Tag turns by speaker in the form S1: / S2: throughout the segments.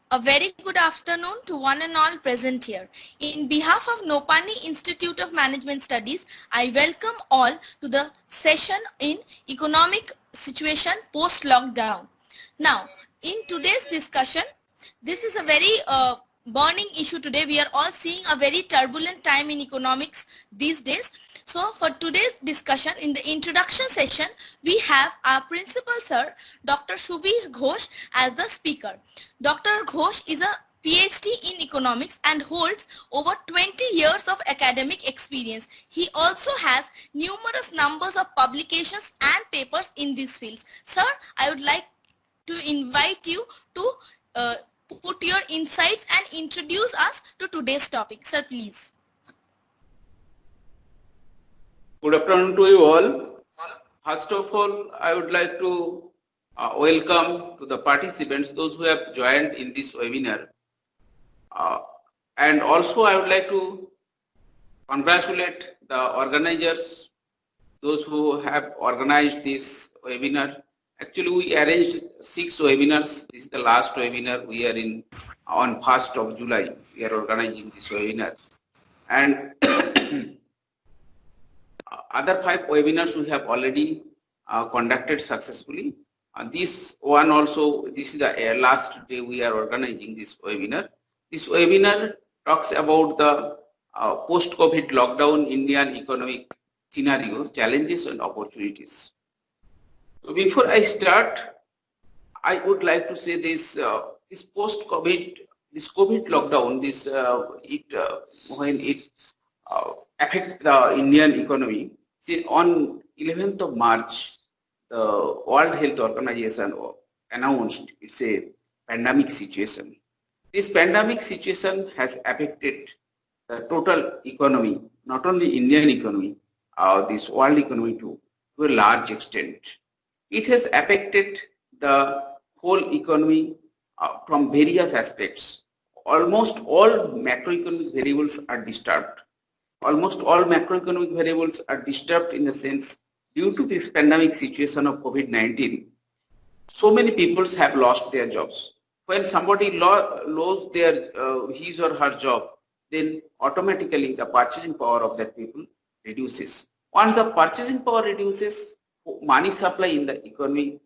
S1: A very good afternoon to one and all present here. In behalf of Nopany Institute of Management Studies, I welcome all to the session in Economic Situation Post-Lockdown. Now, in today's discussion, this is a very burning issue today. We are all seeing a very turbulent time in economics these days. So for today's discussion, in the introduction session, we have our principal sir, Dr. Shubhir Ghosh, as the speaker. Dr. Ghosh is a PhD in economics and holds over 20 years of academic experience. He also has numerous numbers of publications and papers in these fields. Sir, I would like to invite you to put your insights and introduce us to today's topic. Sir, please.
S2: Good afternoon to you all. First of all, I would like to welcome to the participants, those who have joined in this webinar. And also I would like to congratulate the organizers, those who have organized this webinar. Actually, we arranged 6 webinars. This is the last webinar. We are in on 1st of July. We are organizing this webinar. And other 5 webinars we have already conducted successfully. This one also, this is the last day we are organizing this webinar. This webinar talks about the post-COVID lockdown Indian economic scenario, challenges and opportunities. So before I start, I would like to say this: this post-COVID, this COVID lockdown, this when it affect the Indian economy. See, on 11th of March, the World Health Organization announced it's a pandemic situation. This pandemic situation has affected the total economy, not only Indian economy, this world economy too, to a large extent. It has affected the whole economy from various aspects. Almost all macroeconomic variables are disturbed. Almost all macroeconomic variables are disturbed in the sense, due to this pandemic situation of COVID-19, so many people have lost their jobs. When somebody loses their his or her job, then automatically the purchasing power of that people reduces. Once the purchasing power reduces, money supply in the economy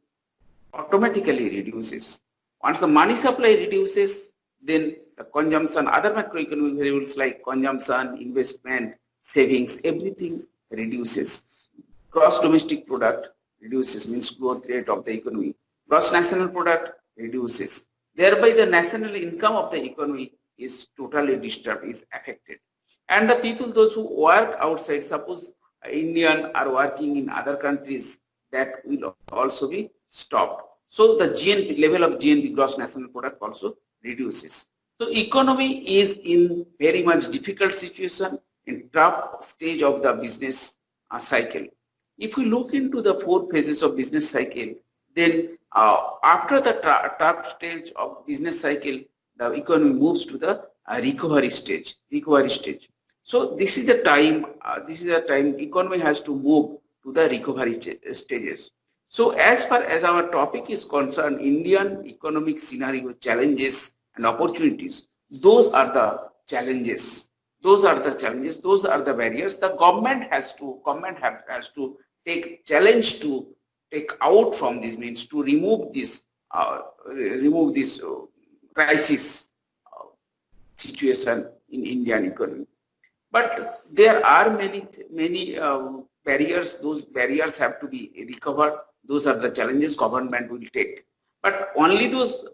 S2: automatically reduces. Once the money supply reduces, then the consumption, other macroeconomic variables like consumption, investment, savings, everything reduces. Gross domestic product reduces, means growth rate of the economy. Gross national product reduces. Thereby the national income of the economy is totally disturbed, is affected. And the people, those who work outside, suppose Indian are working in other countries, that will also be stopped. So the GNP, level of GNP, gross national product, also reduces. So economy is in very much difficult situation, in tough stage of the business cycle. If we look into the 4 phases of business cycle, then after the tough stage of business cycle, the economy moves to the recovery stage. So this is the time. Economy has to move to the recovery stages. So as far as our topic is concerned, Indian economic scenario, challenges and opportunities. Those are the challenges. Those are the barriers. The government has to take challenge to take out from this, means to remove this crisis situation in Indian economy. But there are many barriers. Those barriers have to be recovered. Those are the challenges government will take. But only those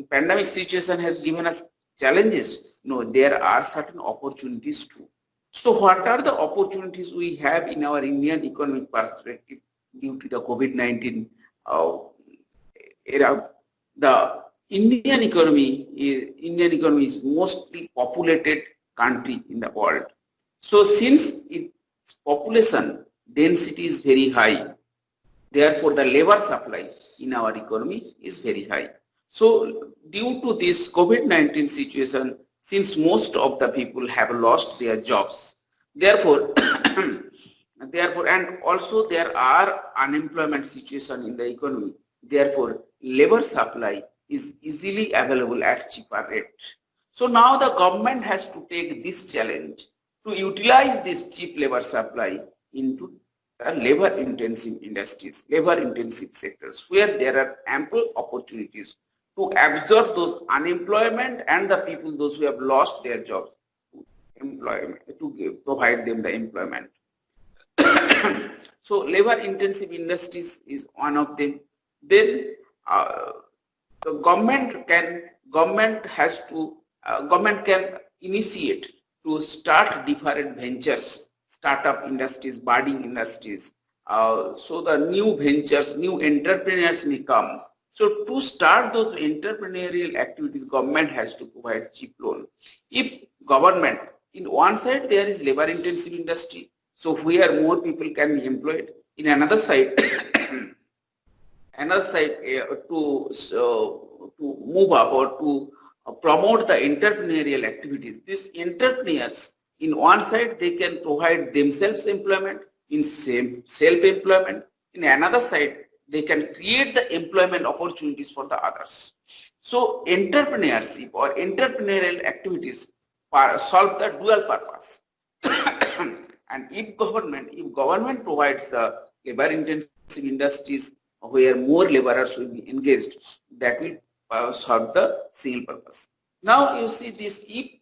S2: pandemic situation has given us challenges. No, there are certain opportunities too. So what are the opportunities we have in our Indian economic perspective due to the COVID-19 era? The Indian economy is mostly populated country in the world. So since its population density is very high, therefore the labor supply in our economy is very high. So due to this COVID-19 situation, since most of the people have lost their jobs, therefore and also there are unemployment situation in the economy, therefore labor supply is easily available at cheaper rate. So now the government has to take this challenge to utilize this cheap labor supply into labor intensive industries, labor intensive sectors where there are ample opportunities to absorb those unemployment and the people, those who have lost their jobs, employment, to provide them the employment. So labor intensive industries is one of them. Then the government can initiate to start different ventures, startup industries, budding industries. So the new ventures, new entrepreneurs may come. So to start those entrepreneurial activities, government has to provide cheap loan. If government, in one side there is labor intensive industry, so where more people can be employed. In another side, to move up or to promote the entrepreneurial activities. These entrepreneurs, in one side, they can provide themselves employment, in self-employment. In another side, they can create the employment opportunities for the others. So entrepreneurship or entrepreneurial activities solve the dual purpose. And if government provides the labor intensive industries where more laborers will be engaged, that will serve the single purpose. Now you see this, if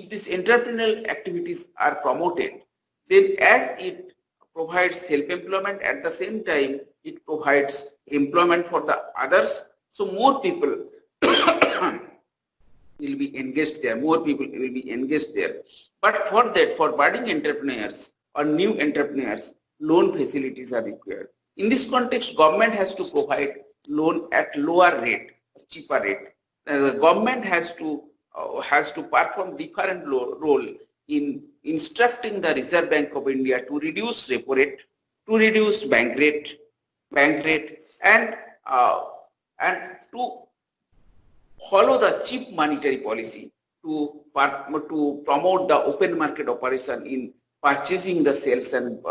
S2: these entrepreneurial activities are promoted, then as it provides self-employment, at the same time it provides employment for the others, so more people will be engaged there, more people will be engaged there. But for that, for budding entrepreneurs or new entrepreneurs, loan facilities are required. In this context, government has to provide loan at lower rate, cheaper rate. The government has to perform different role in instructing the Reserve Bank of India to reduce repo rate, to reduce bank rate, and to follow the cheap monetary policy to promote the open market operation in purchasing the sales and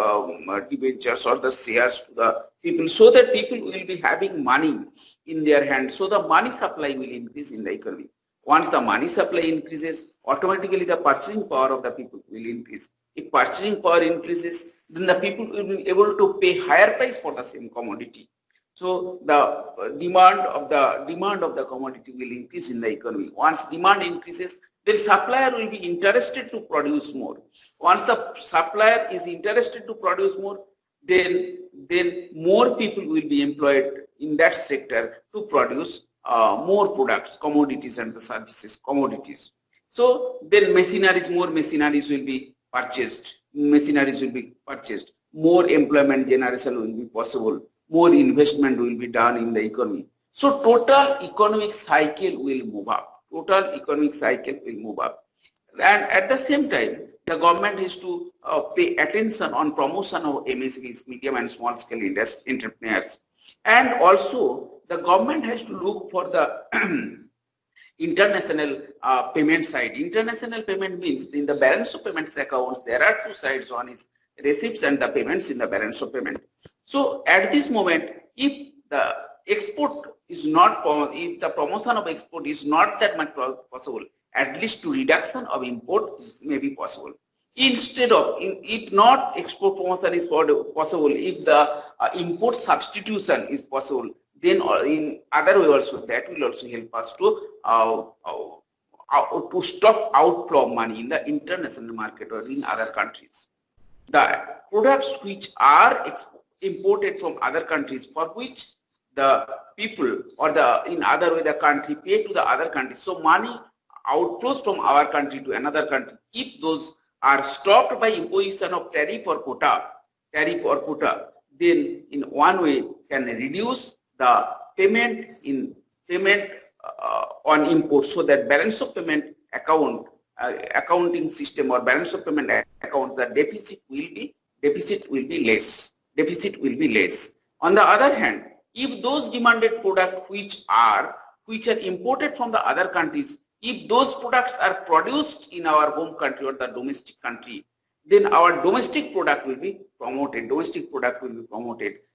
S2: debentures or the shares to the people, so that people will be having money in their hand. So the money supply will increase in the economy. Once the money supply increases, automatically the purchasing power of the people will increase. If purchasing power increases, then the people will be able to pay higher price for the same commodity. So the demand of the commodity will increase in the economy. Once demand increases, then supplier will be interested to produce more. Once the supplier is interested to produce more, then more people will be employed in that sector to produce more products, commodities and the services, commodities. So then more machineries will be purchased. More employment generation will be possible. More investment will be done in the economy. So total economic cycle will move up. And at the same time, the government has to pay attention on promotion of MSMEs, medium and small scale entrepreneurs. And also, the government has to look for the international payment side. International payment means in the balance of payments accounts, there are two sides. One is receipts and the payments in the balance of payment. So at this moment, if the export is not, if the promotion of export is not that much possible, at least to reduction of import may be possible. Instead of, if not export promotion is possible, if the import substitution is possible, then in other way also, that will also help us to stop outflow of money in the international market or in other countries. The products which are imported from other countries, for which the people or in other way the country pay to the other country, so money outflows from our country to another country, if those are stopped by imposition of tariff or quota, then in one way can reduce the payment on import, so that balance of payment accounting system or balance of payment account, the deficit will be less. On the other hand, if those demanded products which are imported from the other countries, if those products are produced in our home country or the domestic country, then our domestic product will be promoted.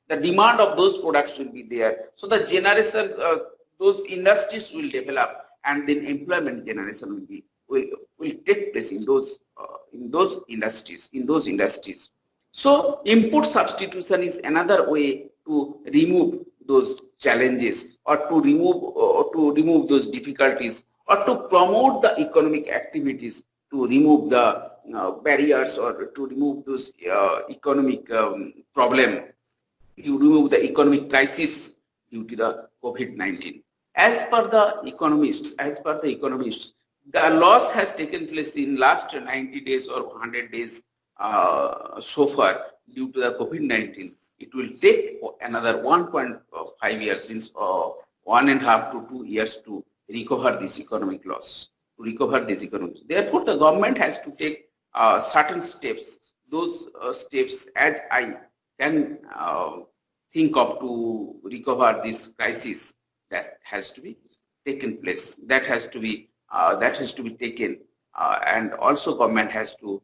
S2: The demand of those products will be there. So the those industries will develop, and then employment generation will take place in those industries. So input substitution is another way to remove those challenges, or to remove those difficulties, or to promote the economic activities, to remove the barriers, or to remove those economic problem, to remove the economic crisis due to the COVID-19. As per the economists, the loss has taken place in last 90 days or 100 days so far due to the COVID-19. It will take another 1.5 years, since 1.5 to 2 years to recover this economic loss, Therefore, the government has to take certain steps. Those steps, as I can think of, to recover this crisis, that has to be taken place. That has to be taken, and also government has to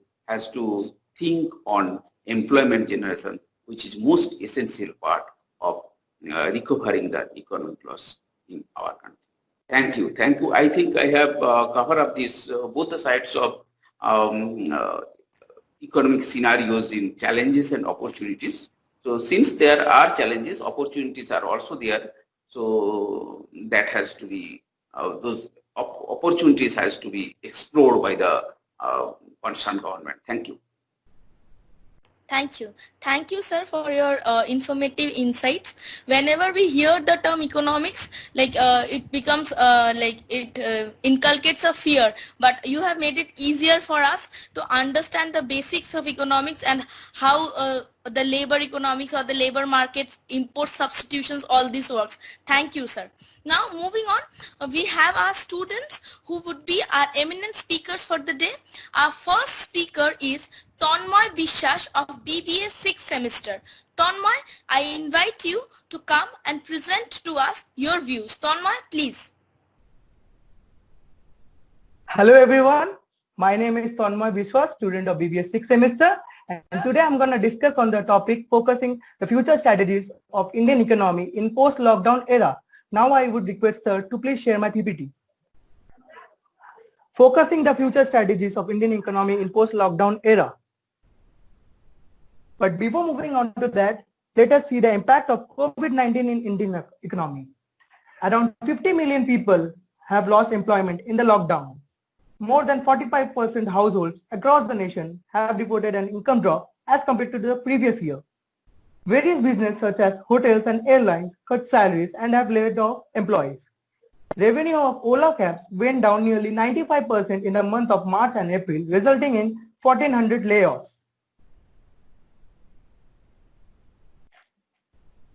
S2: think on employment generation, which is most essential part of recovering the economic loss in our country. Thank you. I think I have covered up this both the sides of economic scenarios in challenges and opportunities. So since there are challenges, opportunities are also there. So that has to be, those opportunities has to be explored by the concerned government. Thank you.
S1: Thank you. Thank you, sir, for your informative insights. Whenever we hear the term economics, it becomes it inculcates a fear, but you have made it easier for us to understand the basics of economics and how the labor economics or the labor markets, import substitutions, all this works. Thank you, sir. Now moving on, we have our students who would be our eminent speakers for the day. Our first speaker is Tanmoy Bishwas of BBA 6th semester. Tanmoy, I invite you to come and present to us your views. Tanmoy, please.
S3: Hello everyone, my name is Tanmoy Bishwas, student of BBA 6th semester, and today I'm going to discuss on the topic focusing the future strategies of Indian economy in post-lockdown era. Now I would request sir to please share my PPT. Focusing the future strategies of Indian economy in post-lockdown era. But before moving on to that, let us see the impact of COVID-19 in Indian economy. Around 50 million people have lost employment in the lockdown. More than 45% households across the nation have reported an income drop as compared to the previous year. Various businesses such as hotels and airlines cut salaries and have laid off employees. Revenue of Ola cabs went down nearly 95% in the month of March and April, resulting in 1,400 layoffs.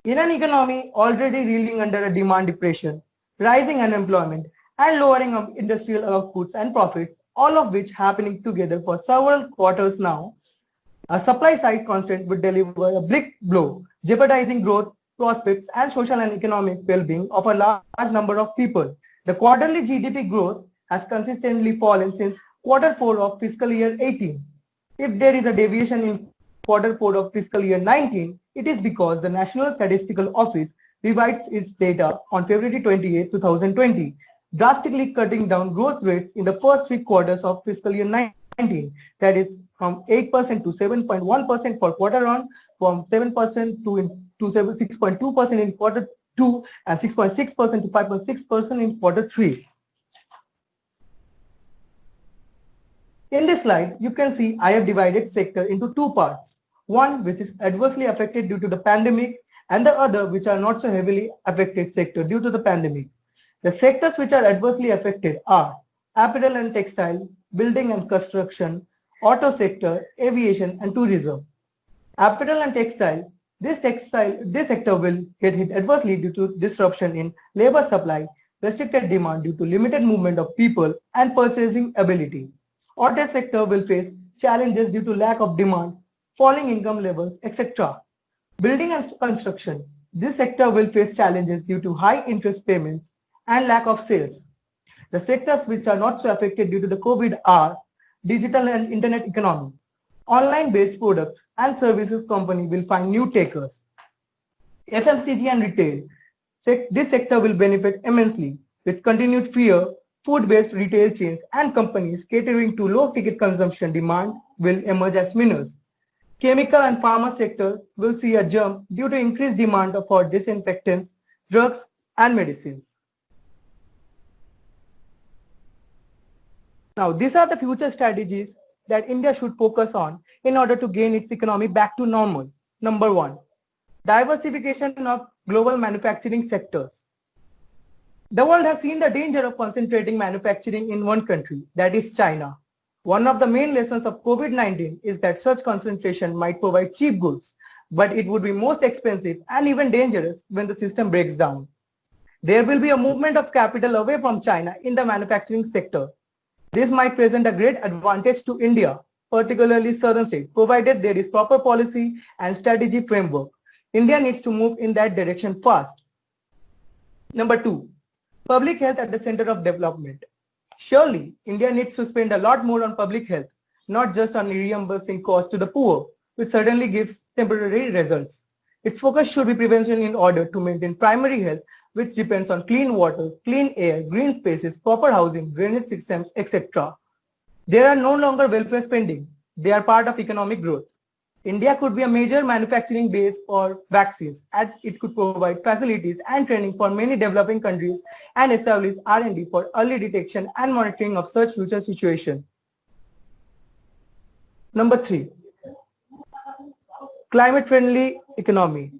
S3: In an economy already reeling under a demand depression, rising unemployment, and lowering of industrial outputs and profits, all of which happening together for several quarters now, a supply side constraint would deliver a big blow, jeopardizing growth, prospects, and social and economic well-being of a large number of people. The quarterly GDP growth has consistently fallen since Q4 of fiscal year 18. If there is a deviation in Q4 of fiscal year 19, it is because the National Statistical Office revised its data on February 28, 2020, drastically cutting down growth rates in the first 3 quarters of fiscal year 19, that is from 8% to 7.1% for Q1, from 7% to 6.2% in Q2, and 6.6% to 5.6% in Q3. In this slide, you can see I have divided sector into 2 parts. One which is adversely affected due to the pandemic, and the other which are not so heavily affected sector due to the pandemic. The sectors which are adversely affected are apparel and textile, building and construction, auto sector, aviation and tourism. Apparel and textile, this sector will get hit adversely due to disruption in labor supply, restricted demand due to limited movement of people and purchasing ability. Auto sector will face challenges due to lack of demand, falling income levels, etc. Building and construction, this sector will face challenges due to high interest payments and lack of sales. The sectors which are not so affected due to the COVID are digital and internet economy. Online-based products and services company will find new takers. FMCG and retail, This sector will benefit immensely with continued fear. Food-based retail chains and companies catering to low-ticket consumption demand will emerge as winners. Chemical and pharma sector will see a jump due to increased demand for disinfectants, drugs, and medicines. Now, these are the future strategies that India should focus on in order to gain its economy back to normal. Number 1, diversification of global manufacturing sectors. The world has seen the danger of concentrating manufacturing in one country, that is China. One of the main lessons of COVID-19 is that such concentration might provide cheap goods, but it would be most expensive and even dangerous when the system breaks down. There will be a movement of capital away from China in the manufacturing sector. This might present a great advantage to India, particularly southern states, provided there is proper policy and strategy framework. India needs to move in that direction fast. Number 2, public health at the center of development. Surely, India needs to spend a lot more on public health, not just on reimbursing costs to the poor, which certainly gives temporary results. Its focus should be prevention in order to maintain primary health, which depends on clean water, clean air, green spaces, proper housing, drainage systems, etc. They are no longer welfare spending. They are part of economic growth. India could be a major manufacturing base for vaccines, as it could provide facilities and training for many developing countries and establish R&D for early detection and monitoring of such future situations. Number 3, climate-friendly economy.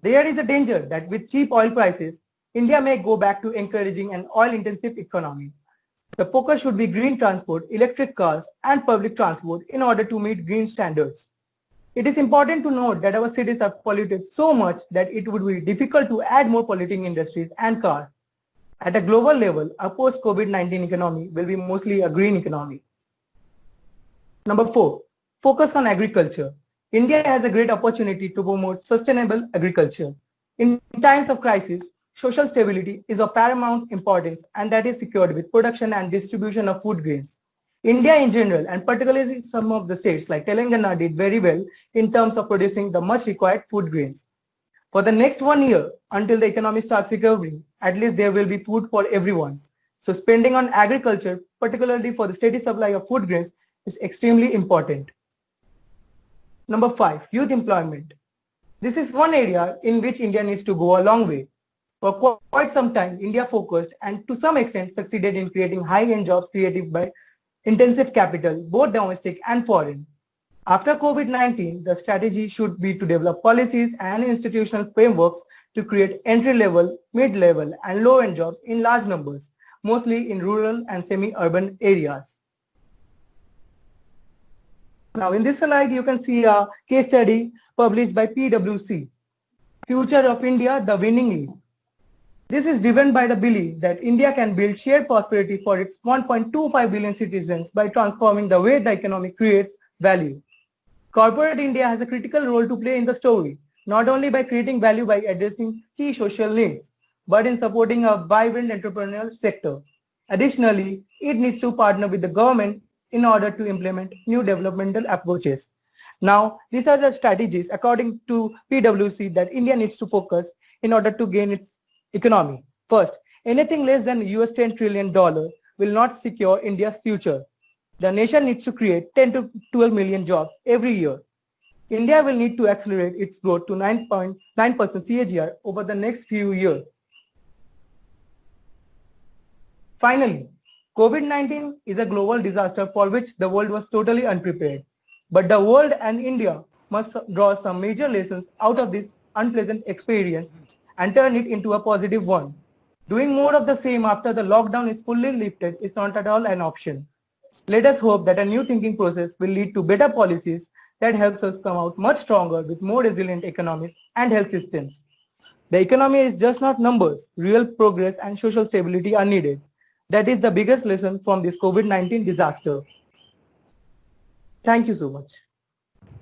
S3: There is a danger that with cheap oil prices, India may go back to encouraging an oil-intensive economy. The focus should be green transport, electric cars, and public transport in order to meet green standards. It is important to note that our cities are polluted so much that it would be difficult to add more polluting industries and cars. At a global level, a post-COVID-19 economy will be mostly a green economy. Number 4, focus on agriculture. India has a great opportunity to promote sustainable agriculture. In times of crisis, social stability is of paramount importance, and that is secured with production and distribution of food grains. India in general, and particularly some of the states like Telangana, did very well in terms of producing the much required food grains. For the next 1 year, until the economy starts recovering, at least there will be food for everyone. So spending on agriculture, particularly for the steady supply of food grains, is extremely important. Number 5, youth employment. This is one area in which India needs to go a long way. For quite some time, India focused and to some extent succeeded in creating high-end jobs created by intensive capital, both domestic and foreign. After COVID-19, the strategy should be to develop policies and institutional frameworks to create entry-level, mid-level, and low-end jobs in large numbers, mostly in rural and semi-urban areas. Now, in this slide, you can see a case study published by PwC, Future of India, the Winning League. This is driven by the belief that India can build shared prosperity for its 1.25 billion citizens by transforming the way the economy creates value. Corporate India has a critical role to play in the story, not only by creating value by addressing key social needs, but in supporting a vibrant entrepreneurial sector. Additionally, it needs to partner with the government in order to implement new developmental approaches. Now, these are the strategies, according to PwC, that India needs to focus in order to gain its economy. First, anything less than US $10 trillion will not secure India's future. The nation needs to create 10 to 12 million jobs every year. India will need to accelerate its growth to 9.9% CAGR over the next few years. Finally, COVID-19 is a global disaster for which the world was totally unprepared. But the world and India must draw some major lessons out of this unpleasant experience and turn it into a positive one. Doing more of the same after the lockdown is fully lifted is not at all an option. Let us hope that a new thinking process will lead to better policies that helps us come out much stronger with more resilient economies and health systems. The economy is just not numbers. Real progress and social stability are needed. That is the biggest lesson from this COVID-19 disaster. Thank you so much.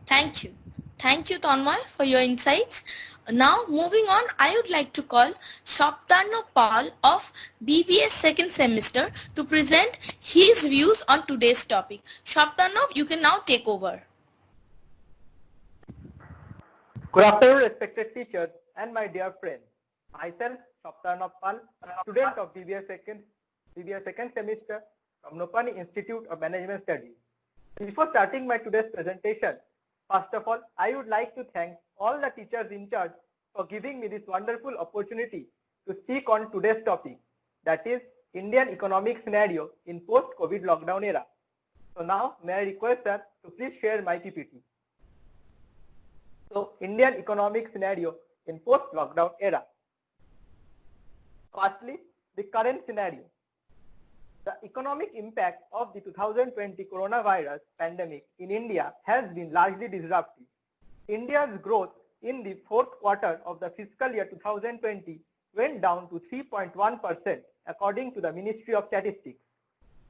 S1: Thank you. Thank you, Tanmay, for your insights. Now, moving on, I would like to call Shaptarno Pal of BBS second semester to present his views on today's topic. Shaptarno, you can now take over.
S4: Good afternoon, respected teachers, and my dear friends. Myself, Nopany, student of BBA second semester from Nopany Institute of Management Studies. Before starting my today's presentation, first of all, I would like to thank all the teachers in charge for giving me this wonderful opportunity to speak on today's topic, that is Indian economic scenario in post-COVID lockdown era. So now, may I request sir to please share my PPT. So, Indian economic scenario in post-lockdown era. Firstly, the current scenario. The economic impact of the 2020 coronavirus pandemic in India has been largely disruptive. India's growth in the fourth quarter of the fiscal year 2020 went down to 3.1% according to the Ministry of Statistics.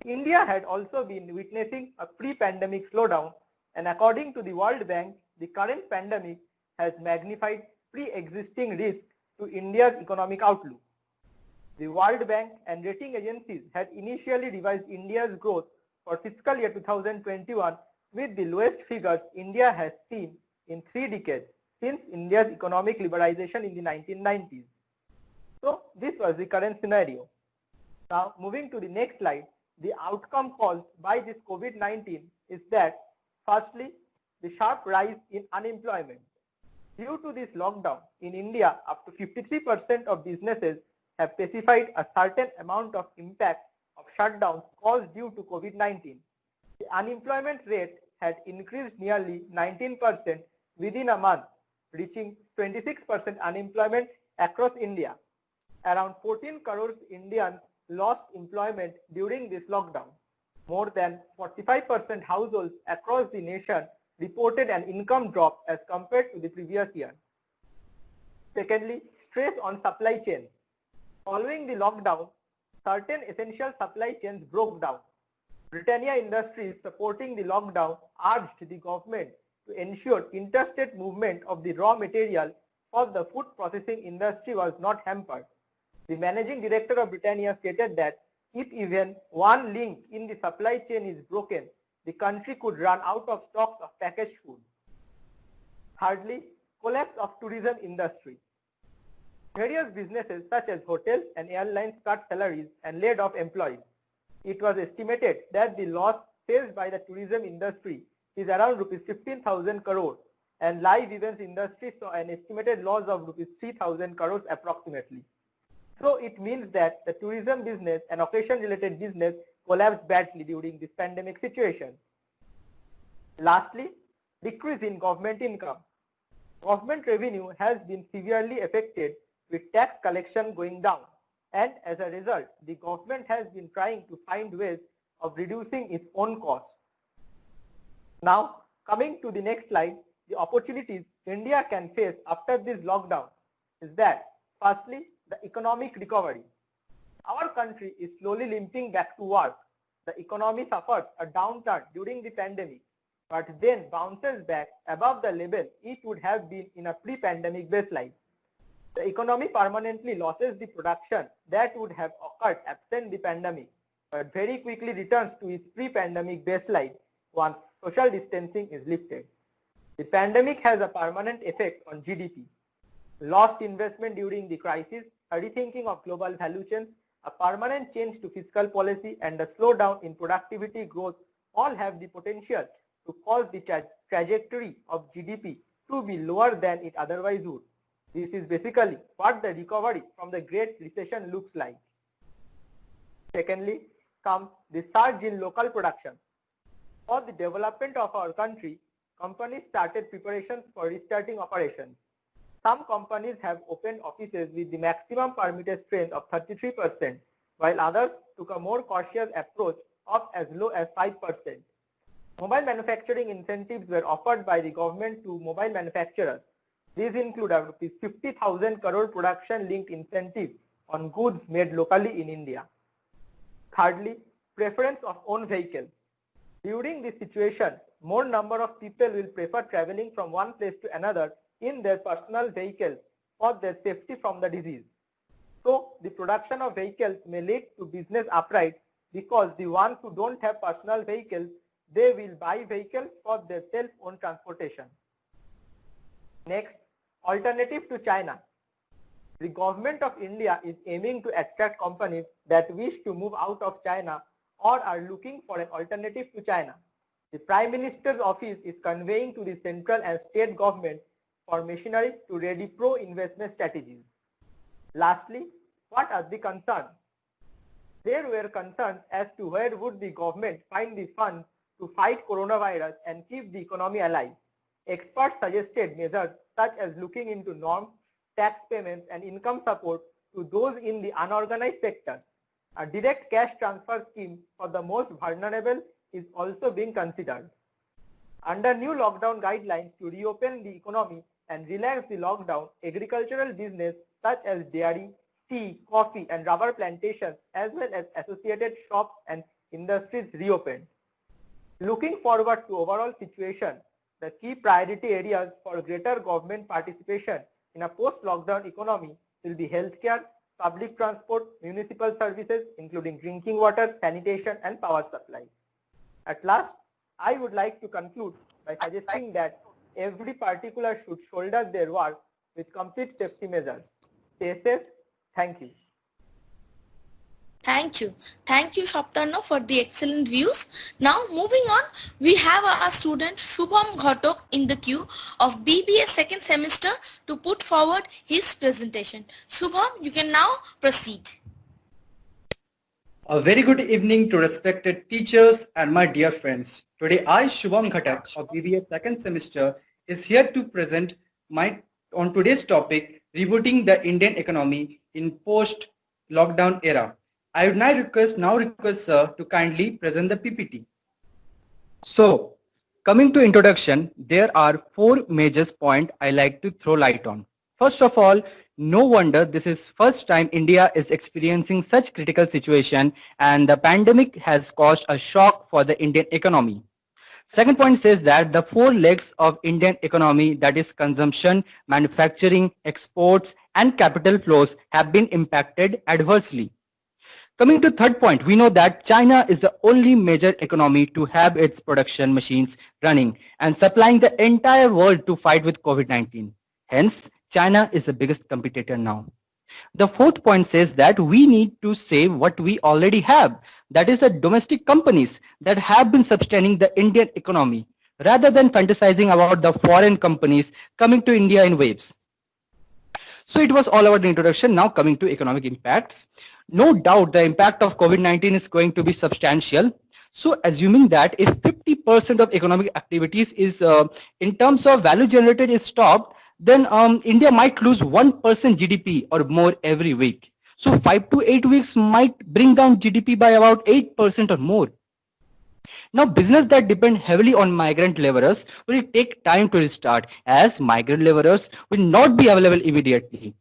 S4: India had also been witnessing a pre-pandemic slowdown, and according to the World Bank, the current pandemic has magnified pre-existing risks to India's economic outlook. The World Bank and rating agencies had initially revised India's growth for fiscal year 2021 with the lowest figures India has seen in 3 decades since India's economic liberalization in the 1990s. So this was the current scenario. Now moving to the next slide, the outcome caused by this COVID-19 is that firstly, the sharp rise in unemployment. Due to this lockdown, in India, up to 53% of businesses have specified a certain amount of impact of shutdowns caused due to COVID-19. The unemployment rate had increased nearly 19% within a month, reaching 26% unemployment across India. Around 14 crores Indians lost employment during this lockdown. More than 45% households across the nation reported an income drop as compared to the previous year. Secondly, stress on supply chains. Following the lockdown, certain essential supply chains broke down. Britannia Industries, supporting the lockdown, urged the government to ensure interstate movement of the raw material for the food processing industry was not hampered. The managing director of Britannia stated that if even one link in the supply chain is broken, the country could run out of stocks of packaged food. Thirdly, collapse of tourism industry. Various businesses such as hotels and airlines cut salaries and laid off employees. It was estimated that the loss faced by the tourism industry is around rupees 15,000 crore, and live events industry saw an estimated loss of rupees 3,000 crores approximately. So it means that the tourism business and occasion related business collapsed badly during this pandemic situation. Lastly, decrease in government income. Government revenue has been severely affected with tax collection going down, and as a result, the government has been trying to find ways of reducing its own costs. Now, coming to the next slide, the opportunities India can face after this lockdown is that, firstly, the economic recovery. Our country is slowly limping back to work. The economy suffered a downturn during the pandemic, but then bounces back above the level it would have been in a pre-pandemic baseline. The economy permanently loses the production that would have occurred absent the pandemic, but very quickly returns to its pre-pandemic baseline once social distancing is lifted. The pandemic has a permanent effect on GDP. Lost investment during the crisis, a rethinking of global value chains, a permanent change to fiscal policy, and a slowdown in productivity growth all have the potential to cause the trajectory of GDP to be lower than it otherwise would. This is basically what the recovery from the Great Recession looks like. Secondly, comes the surge in local production. For the development of our country, companies started preparations for restarting operations. Some companies have opened offices with the maximum permitted strength of 33%, while others took a more cautious approach of as low as 5%. Mobile manufacturing incentives were offered by the government to mobile manufacturers. These include a rupees 50,000 crore production-linked incentive on goods made locally in India. Thirdly, preference of own vehicles. During this situation, more number of people will prefer traveling from one place to another in their personal vehicles for their safety from the disease. So, the production of vehicles may lead to business upright because the ones who don't have personal vehicles, they will buy vehicles for their self-owned transportation. Next, alternative to China. The government of India is aiming to attract companies that wish to move out of China or are looking for an alternative to China. The Prime Minister's office is conveying to the central and state government for machinery to ready pro-investment strategies. Lastly, what are the concerns? There were concerns as to where would the government find the funds to fight coronavirus and keep the economy alive. Experts suggested measures such as looking into norms, tax payments and income support to those in the unorganized sector. A direct cash transfer scheme for the most vulnerable is also being considered. Under new lockdown guidelines to reopen the economy and relax the lockdown, agricultural business such as dairy, tea, coffee and rubber plantations as well as associated shops and industries reopened. Looking forward to overall situation, the key priority areas for greater government participation in a post-lockdown economy will be healthcare, public transport, municipal services including drinking water, sanitation and power supply. At last, I would like to conclude by suggesting that every particular should shoulder their work with complete safety measures. Stay safe. Thank you.
S1: Thank you. Thank you, Shaptarno, for the excellent views. Now, moving on, we have our student Shubham Ghatok in the queue of BBA second semester to put forward his presentation. Shubham, you can now proceed.
S5: A very good evening to respected teachers and my dear friends. Today I, Shubham Ghatak of BBA second semester, is here to present on today's topic, rebooting the Indian economy in post-lockdown era. I would now request sir to kindly present the PPT. So, coming to introduction, there are 4 major points I like to throw light on. First of all, no wonder this is first time India is experiencing such critical situation and the pandemic has caused a shock for the Indian economy. Second point says that the 4 legs of Indian economy, that is consumption, manufacturing, exports and capital flows, have been impacted adversely. Coming to third point, we know that China is the only major economy to have its production machines running and supplying the entire world to fight with COVID-19. Hence, China is the biggest competitor now. The fourth point says that we need to save what we already have. That is the domestic companies that have been sustaining the Indian economy rather than fantasizing about the foreign companies coming to India in waves. So it was all about the introduction. Now coming to economic impacts. No doubt the impact of COVID-19 is going to be substantial. So assuming that if 50% of economic activities is in terms of value generated is stopped, then India might lose 1% GDP or more every week. So 5 to 8 weeks might bring down GDP by about 8% or more. Now business that depend heavily on migrant laborers will take time to restart as migrant laborers will not be available immediately.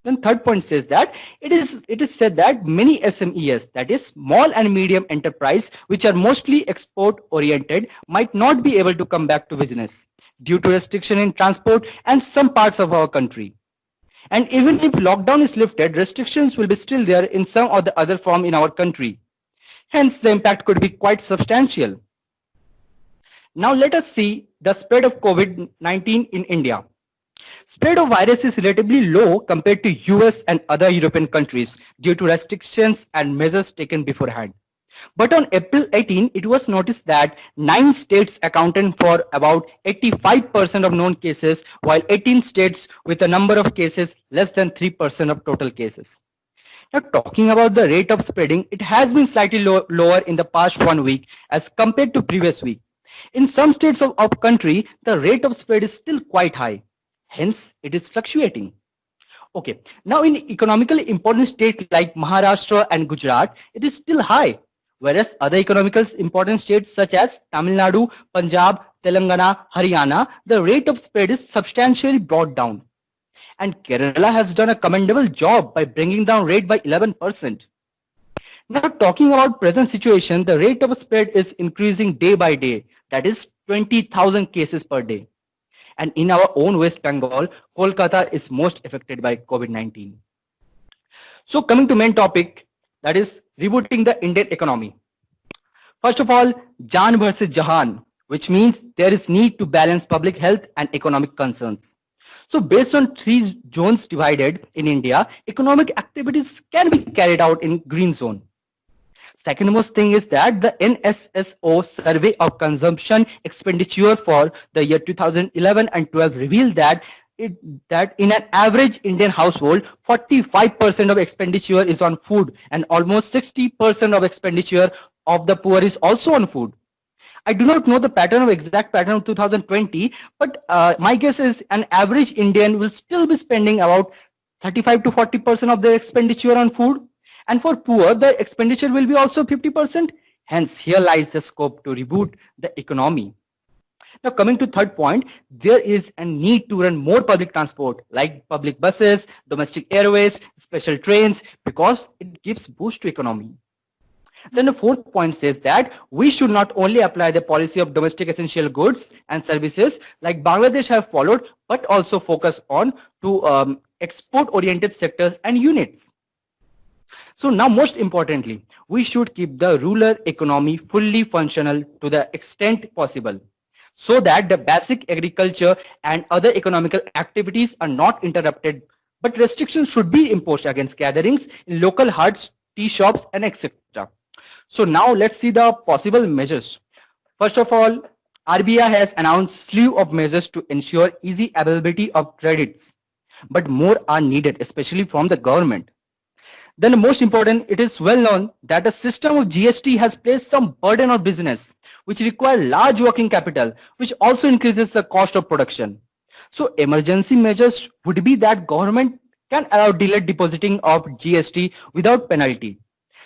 S5: Then third point says that it is said that many SMEs, that is small and medium enterprise, which are mostly export oriented, might not be able to come back to business due to restriction in transport and some parts of our country. And even if lockdown is lifted, restrictions will be still there in some or the other form in our country. Hence, the impact could be quite substantial. Now let us see the spread of COVID-19 in India. Spread of virus is relatively low compared to US and other European countries due to restrictions and measures taken beforehand. But on April 18, it was noticed that 9 states accounted for about 85% of known cases, while 18 states with a number of cases less than 3% of total cases. Now talking about the rate of spreading, it has been slightly lower in the past 1 week as compared to previous week. In some states of our country, the rate of spread is still quite high. Hence, it is fluctuating. Okay, now in economically important states like Maharashtra and Gujarat, it is still high, whereas other economically important states such as Tamil Nadu, Punjab, Telangana, Haryana, the rate of spread is substantially brought down. And Kerala has done a commendable job by bringing down rate by 11%. Now talking about present situation, the rate of spread is increasing day by day, that is 20,000 cases per day. And in our own West Bengal, Kolkata is most affected by COVID-19. So coming to main topic, that is rebooting the Indian economy. First of all, Jaan versus Jahan, which means there is need to balance public health and economic concerns. So based on three zones divided in India, economic activities can be carried out in green zone. Second most thing is that the NSSO survey of consumption expenditure for the year 2011 and 12 revealed that that in an average Indian household, 45% of expenditure is on food and almost 60% of expenditure of the poor is also on food. I do not know the exact pattern of 2020, but my guess is an average Indian will still be spending about 35 to 40% of their expenditure on food. And for poor, the expenditure will be also 50%. Hence, here lies the scope to reboot the economy. Now, coming to third point, there is a need to run more public transport like public buses, domestic airways, special trains, because it gives boost to economy. Then the fourth point says that we should not only apply the policy of domestic essential goods and services like Bangladesh have followed, but also focus on to export-oriented sectors and units. So now most importantly, we should keep the rural economy fully functional to the extent possible, so that the basic agriculture and other economical activities are not interrupted, but restrictions should be imposed against gatherings in local huts, tea shops, and etc. So now let's see the possible measures. First of all, RBI has announced slew of measures to ensure easy availability of credits, but more are needed, especially from the government. Then the most important, it is well known that the system of GST has placed some burden on business, which require large working capital, which also increases the cost of production. So emergency measures would be that government can allow delayed depositing of GST without penalty.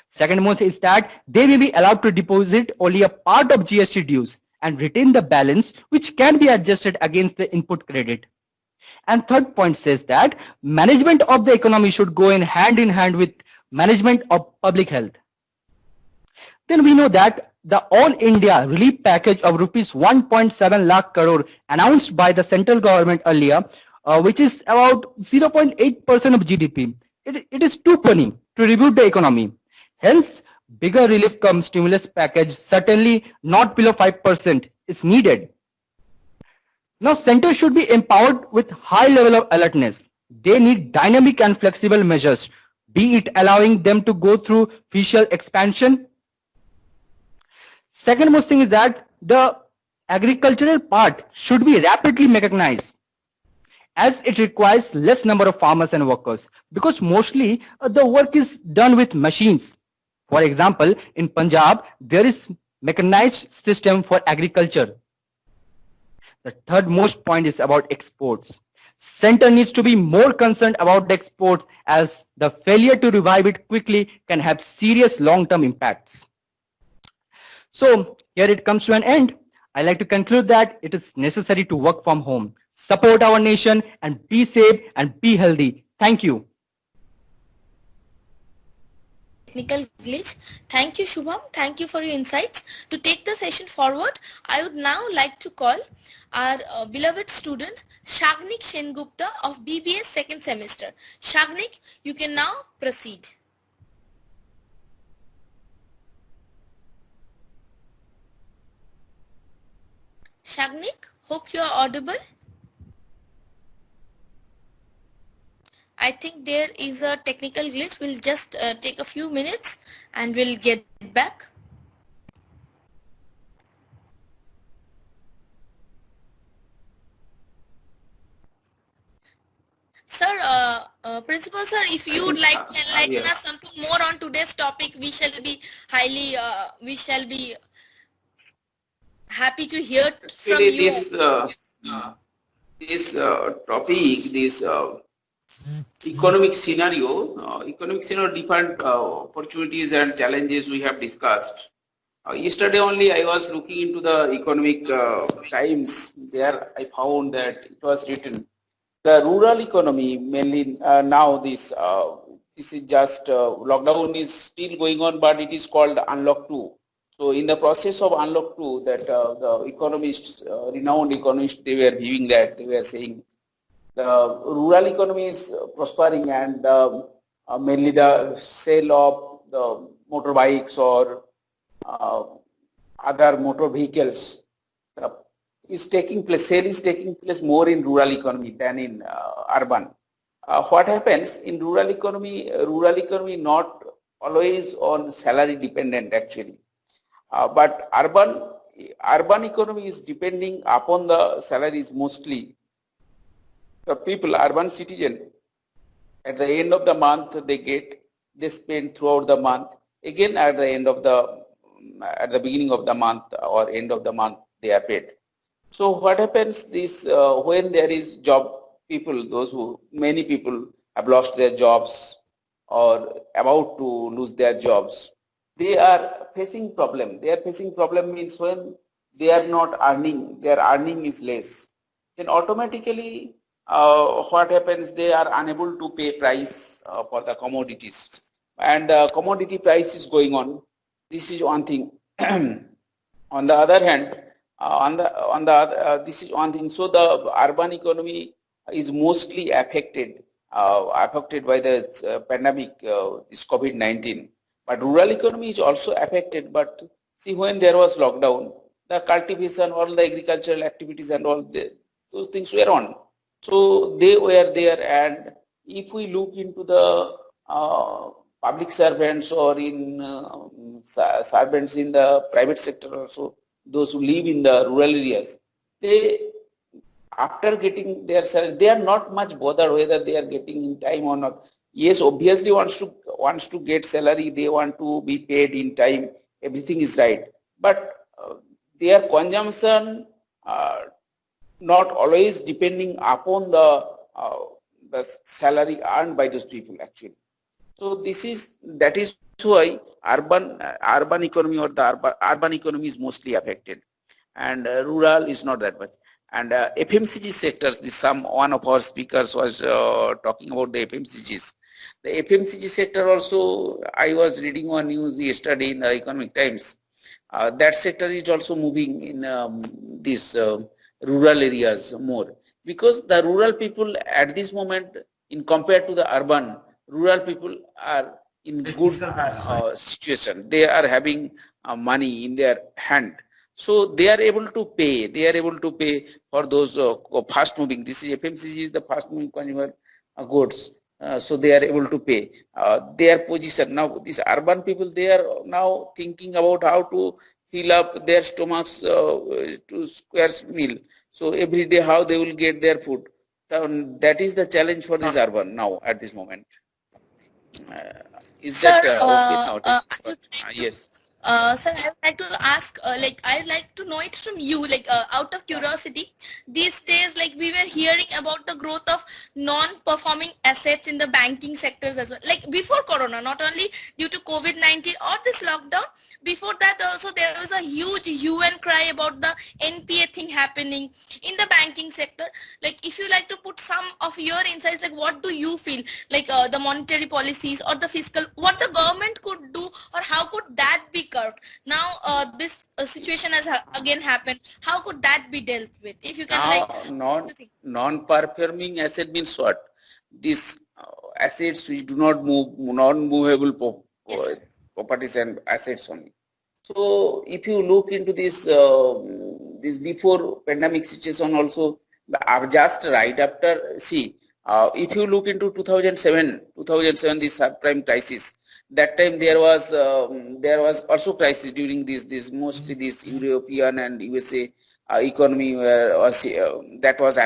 S5: Second most is that they may be allowed to deposit only a part of GST dues and retain the balance, which can be adjusted against the input credit. And third point says that management of the economy should go in hand with management of public health. Then we know that the All India relief package of rupees 1.7 lakh crore announced by the central government earlier, which is about 0.8% of GDP. It is too funny to reboot the economy. Hence, bigger relief cum stimulus package, certainly not below 5%, is needed. Now, centers should be empowered with high level of alertness. They need dynamic and flexible measures, be it allowing them to go through fiscal expansion. Second most thing is that the agricultural part should be rapidly mechanized, as it requires less number of farmers and workers, because mostly the work is done with machines. For example, in Punjab, there is mechanized system for agriculture. The third most point is about exports. Center needs to be more concerned about the exports, as the failure to revive it quickly can have serious long-term impacts. So here it comes to an end. I like to conclude that it is necessary to work from home, support our nation, and be safe and be healthy. Thank you.
S1: Technical glitch. Thank you, Shubham. Thank you for your insights. To take the session forward, I would now like to call our beloved student Shagnik Shengupta of BBS second semester. Shagnik, you can now proceed. Shagnik, hope you are audible. I think there is a technical glitch. We'll just take a few minutes and we'll get back. Sir, Principal Sir, if you would like to enlighten us something more on today's topic, we shall be happy to hear from you.
S2: This topic, this economic scenario, different opportunities and challenges we have discussed. Yesterday only I was looking into the economic times. There I found that it was written the rural economy mainly now this is just lockdown is still going on, but it is called Unlock 2. So in the process of Unlock 2, that the economists, renowned economists, they were viewing that, they were saying the rural economy is prospering, and mainly the sale of the motorbikes or other motor vehicles, the is taking place, sale is taking place more in rural economy than in urban. What happens in rural economy? Rural economy not always on salary dependent actually, but urban economy is depending upon the salaries mostly. The people, urban citizen, at the end of the month they spend throughout the month. Again at the beginning of the month or end of the month they are paid. So what happens this when there is job people, many people have lost their jobs or about to lose their jobs, they are facing problem. They are facing problem means when they are not earning, their earning is less. Then automatically what happens, they are unable to pay price for the commodities, and commodity price is going on. This is one thing. On the other hand, this is one thing. So the urban economy is mostly affected by the pandemic, this COVID-19. But rural economy is also affected. But see, when there was lockdown, the cultivation, all the agricultural activities and all those things were on. So they were there. And if we look into the public servants or in servants in the private sector also, those who live in the rural areas, they, after getting their salary, they are not much bothered whether they are getting in time or not. Yes, obviously wants to get salary, they want to be paid in time, everything is right. But their consumption not always depending upon the salary earned by those people actually. So that is why urban economy or the urban economy is mostly affected, and rural is not that much. And FMCG sectors, one of our speakers was talking about the FMCGs. The FMCG sector also, I was reading one news yesterday in the Economic Times. That sector is also moving in these rural areas more, because the rural people at this moment, in compared to the urban, rural people are in good situation. They are having money in their hand, so they are able to pay. They are able to pay for those fast moving. This is FMCG is the fast moving consumer goods. So they are able to pay their position. Now these urban people, they are now thinking about how to fill up their stomachs to square meal. So every day how they will get their food. That is the challenge for this urban now at this moment. Is
S1: Sir,
S2: that okay now?
S1: I would like to,
S2: Yes.
S1: sir, I would like to ask, I'd like to know it from you, out of curiosity, these days, we were hearing about the growth of non-performing assets in the banking sectors as well. Like before Corona, not only due to COVID-19 or this lockdown, before that also there was a huge UN cry about the NPA thing happening in the banking sector. Like if you like to put some of your insights, like what do you feel, the monetary policies or the fiscal, what the government could do, or how could that be curbed? Now this situation has again happened. How could that be dealt with? If you can
S2: non-performing asset means what? These assets which do not move, non-movable
S1: Yes,
S2: properties and assets only. So if you look into this before pandemic situation also, just right after, see, if you look into 2007 the subprime crisis, that time there was also crisis during this mostly this European and USA economy that was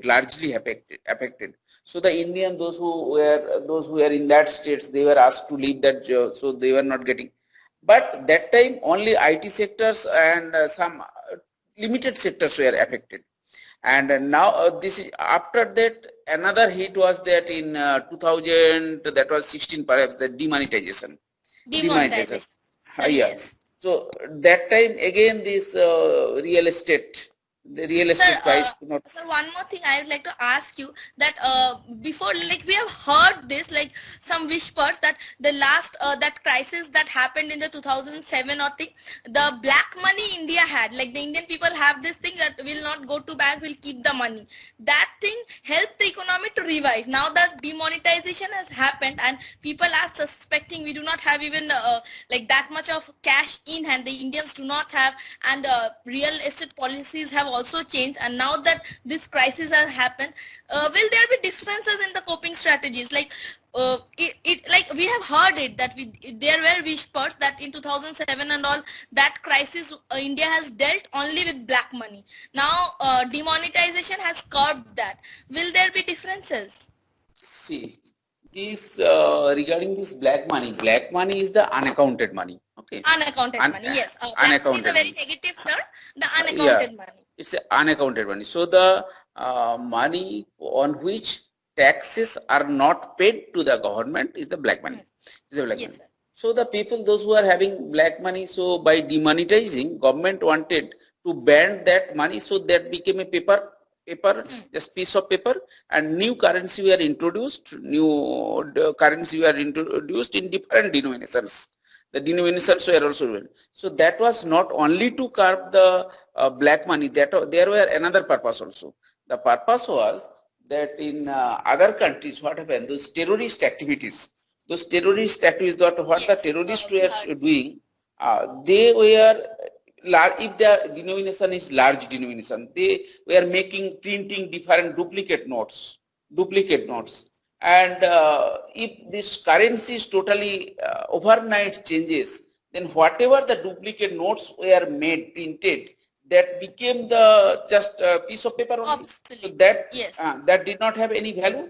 S2: largely affected. So the Indian, those who were in that states, they were asked to leave that job, so they were not getting. But that time only IT sectors and some limited sectors were affected. And now this is after that another hit was that in 2000, that was 16 perhaps, the demonetization.
S1: demonetization. So,
S2: Yeah.
S1: yes.
S2: So that time again this real estate price could not.
S1: Sir, one more thing I would like to ask you, that before, we have heard this, some whispers that the last that crisis that happened in the 2007 or thing, the black money India had, the Indian people have this thing that will not go to bank, will keep the money. That thing helped the economy to revive. Now that demonetization has happened and people are suspecting we do not have even like that much of cash in hand, the Indians do not have, and real estate policies have also changed, and now that this crisis has happened, will there be differences in the coping strategies? Like like we have heard it that there were whispers that in 2007 and all that crisis India has dealt only with black money. Now demonetization has curbed that. Will there be differences?
S2: See, this regarding this black money is the unaccounted money. Okay.
S1: Unaccounted money, yes. Black money is a very negative term. The unaccounted money.
S2: It's unaccounted money. So the money on which taxes are not paid to the government is the black money.
S1: Yes, sir.
S2: So the people, those who are having black money, so by demonetizing, government wanted to ban that money, so that became a paper, just piece of paper, and new currency were introduced. Currency were introduced in different denominations. The denominations were also given. So that was not only to curb the black money. There were another purpose also. The purpose was that in other countries, what happened? Those terrorist activities. What the terrorists were doing, they were, if the denomination is large denomination, they were printing different duplicate notes. And if this currency is totally overnight changes, then whatever the duplicate notes were printed, that became the just a piece of paper only. So that, that did not have any value.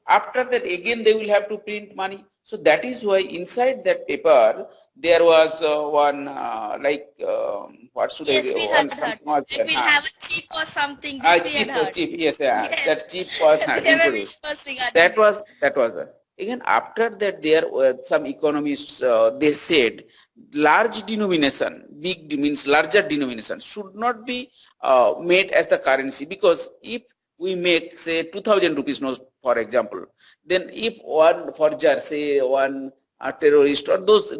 S2: After that, again they will have to print money. So that is why inside that paper there was one what should I say?
S1: We had heard. Like we'll have a chip or something. This we had heard.
S2: Yes, that chip was introduced. That was again after that there were some economists they said large denomination, means larger denomination should not be made as the currency, because if we make say 2000 rupees notes for example, then if one forger, say one terrorist or those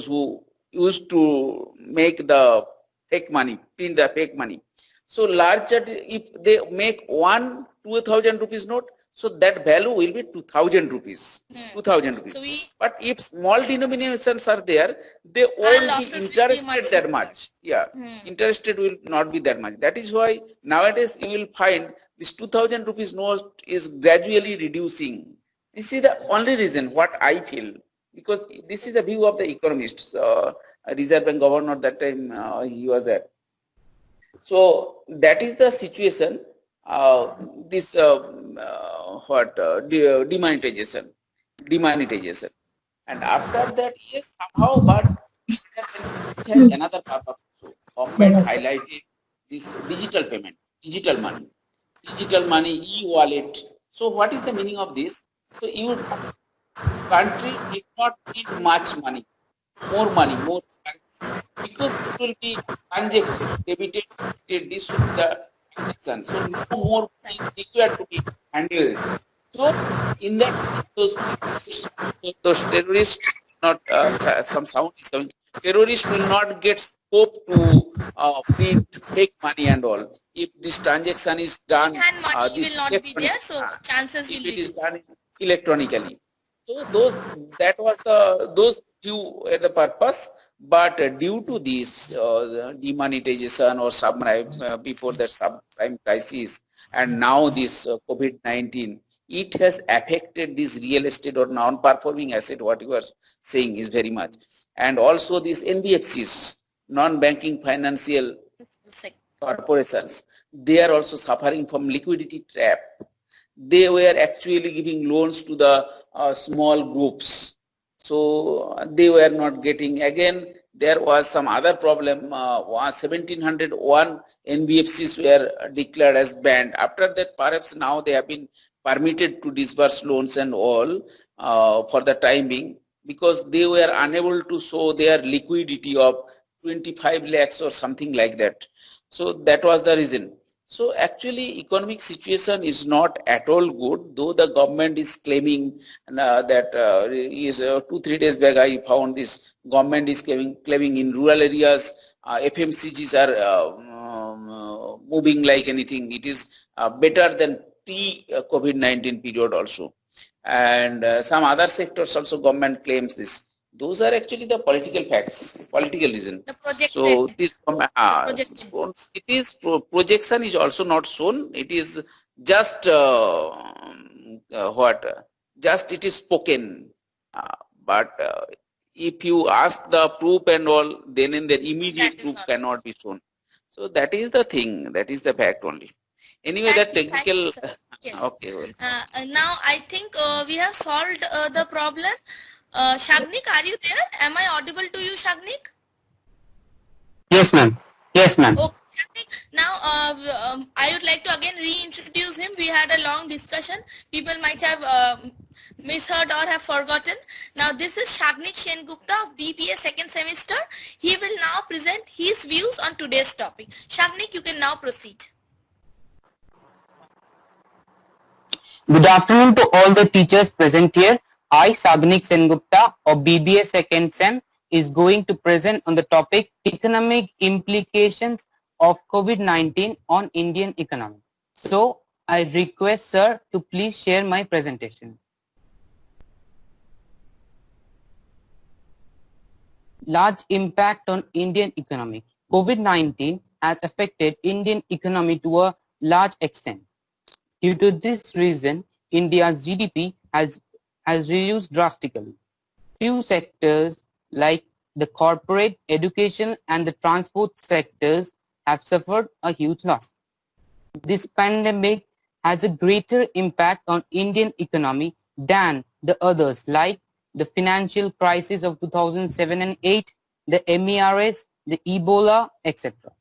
S2: who used to make the fake money, print the fake money, so larger, if they make 2000 rupees note, so that value will be 2000 rupees. 2000 rupees. So but if small denominations are there, they won't be interested that much. Interested will not be that much. That is why nowadays you will find this 2000 rupees note is gradually reducing. This is the only reason what I feel, because this is the view of the economists. Reserve Bank governor that time he was there. So that is the situation. This demonetization, and after that, yes, somehow, but it has another purpose also. Government highlighted this digital payment, digital money, e-wallet. So what is the meaning of this? So your country did not need much money, more currency, because it will be transacted, debited, this will be the transaction. So no more money required to be handled. So in that, those terrorists not some sound is coming. Terrorists will not get scope to print fake money and all. If this transaction is done,
S1: money will not be there, so chances will be.
S2: It is done electronically. So those few were the purpose, but due to this demonetization or subprime before that subprime crisis, and now this COVID-19, it has affected this real estate or non-performing asset. What you are saying is very much, and also these NBFCs, non-banking financial corporations, they are also suffering from liquidity trap. They were actually giving loans to the small groups, so they were not getting. Again, there was some other problem. 1701 NBFCs were declared as banned. After that, perhaps now they have been permitted to disburse loans and all for the time being, because they were unable to show their liquidity of 25 lakhs or something like that. So that was the reason. So actually economic situation is not at all good, though the government is claiming that 2-3 days back I found this government is claiming in rural areas FMCGs are moving like anything. It is better than pre-COVID-19 period also. And some other sectors also government claims this. Those are actually the political facts, political reason.
S1: The projected.
S2: So this,
S1: projected.
S2: it is projection is also not shown. It is just just it is spoken. But if you ask the proof and all, then in the immediate proof cannot be shown. So that is the thing. That is the fact only. Anyway, that technical.
S1: Yes.
S2: Okay. Well.
S1: Now I think we have solved the problem. Shagnik, are you there? Am I audible to you, Shagnik?
S6: Yes, ma'am. Yes, ma'am.
S1: Okay. Now, I would like to again reintroduce him. We had a long discussion. People might have misheard or have forgotten. Now, this is Shagnik Sengupta of BBA second semester. He will now present his views on today's topic. Shagnik, you can now proceed.
S6: Good afternoon to all the teachers present here. I, Shagnik Sengupta of BBA second sem, is going to present on the topic economic implications of COVID-19 on Indian economy. So, I request sir to please share my presentation. Large impact on Indian economy. COVID-19 has affected Indian economy to a large extent. Due to this reason, India's GDP has reduced drastically. Few sectors like the corporate, education and the transport sectors have suffered a huge loss. This pandemic has a greater impact on Indian economy than the others like the financial crisis of 2007 and 8, the MERS, the Ebola, etc.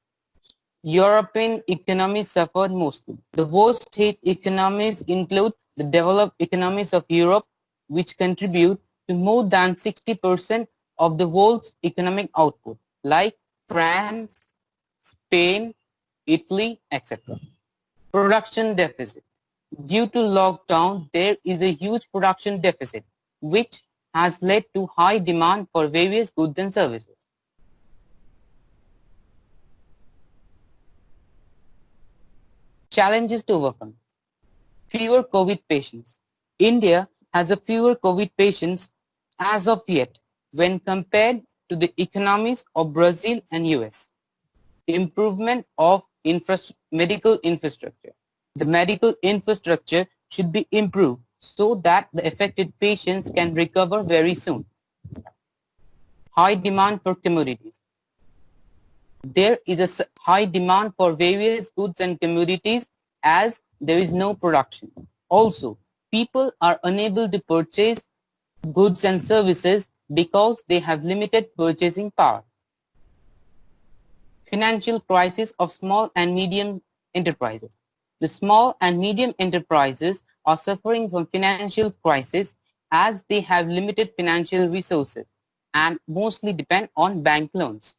S6: European economies suffered mostly. The worst hit economies include the developed economies of Europe, which contribute to more than 60% of the world's economic output, like France, Spain, Italy, etc. Production deficit. Due to lockdown, there is a huge production deficit, which has led to high demand for various goods and services. Challenges to overcome. Fewer COVID patients. India has a fewer COVID patients as of yet when compared to the economies of Brazil and US. Improvement of medical infrastructure. The medical infrastructure should be improved so that the affected patients can recover very soon. High demand for commodities. There is a high demand for various goods and commodities as there is no production. Also, people are unable to purchase goods and services because they have limited purchasing power. Financial crisis of small and medium enterprises. The small and medium enterprises are suffering from financial crisis as they have limited financial resources and mostly depend on bank loans.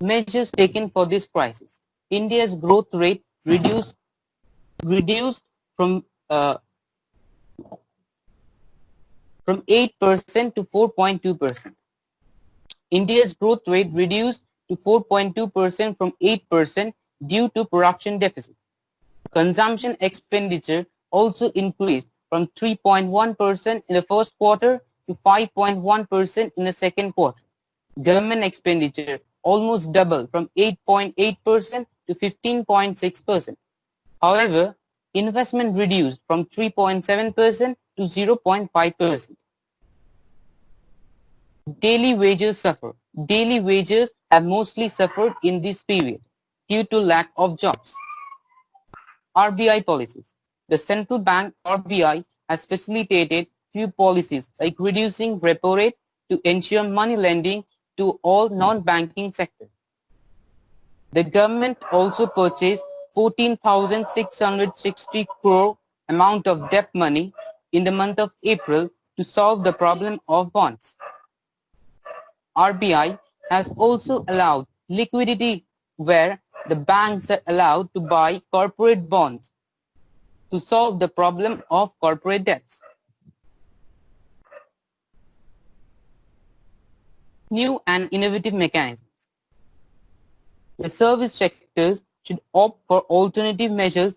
S6: Measures taken for this crisis. India's growth rate reduced from 8% to 4.2%. India's growth rate reduced to 4.2% from 8% due to production deficit. Consumption expenditure also increased from 3.1% in the first quarter to 5.1% in the second quarter. Government expenditure almost doubled from 8.8% to 15.6%. However, investment reduced from 3.7% to 0.5%. Daily wages suffer. Daily wages have mostly suffered in this period due to lack of jobs. RBI policies. The central bank RBI has facilitated few policies like reducing repo rate to ensure money lending to all non-banking sectors. The government also purchased 14,660 crore amount of debt money in the month of April to solve the problem of bonds. RBI has also allowed liquidity where the banks are allowed to buy corporate bonds to solve the problem of corporate debts. New and innovative mechanisms. The service sectors should opt for alternative measures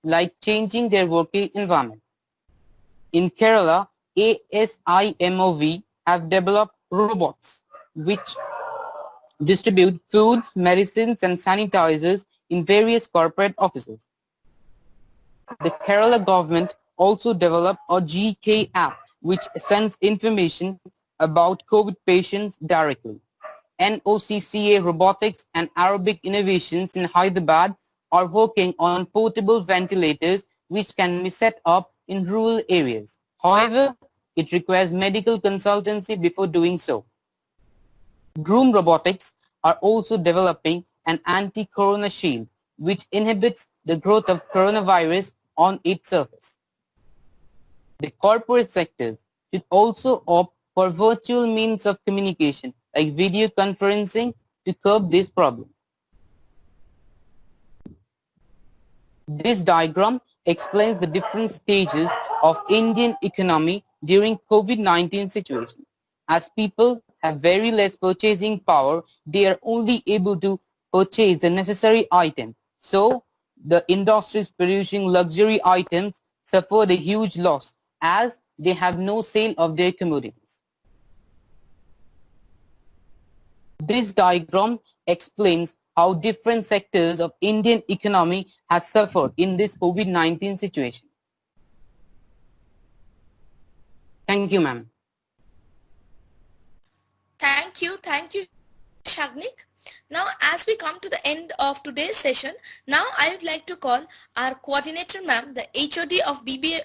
S6: like changing their working environment. In Kerala, ASIMOV have developed robots which distribute foods, medicines and sanitizers in various corporate offices. The Kerala government also developed a GK app which sends information about COVID patients directly. NOCCA Robotics and Arabic Innovations in Hyderabad are working on portable ventilators which can be set up in rural areas. However, it requires medical consultancy before doing so. Droom Robotics are also developing an anti-corona shield which inhibits the growth of coronavirus on its surface. The corporate sectors should also opt for virtual means of communication like video conferencing to curb this problem. This diagram explains the different stages of Indian economy during COVID-19 situation. As people have very less purchasing power, they are only able to purchase the necessary item. So, the industries producing luxury items suffered a huge loss as they have no sale of their commodities. This diagram explains how different sectors of Indian economy has suffered in this COVID-19 situation. Thank you, ma'am.
S1: Thank you, Shagnik. Now, as we come to the end of today's session, now I would like to call our coordinator ma'am, the HOD of BBA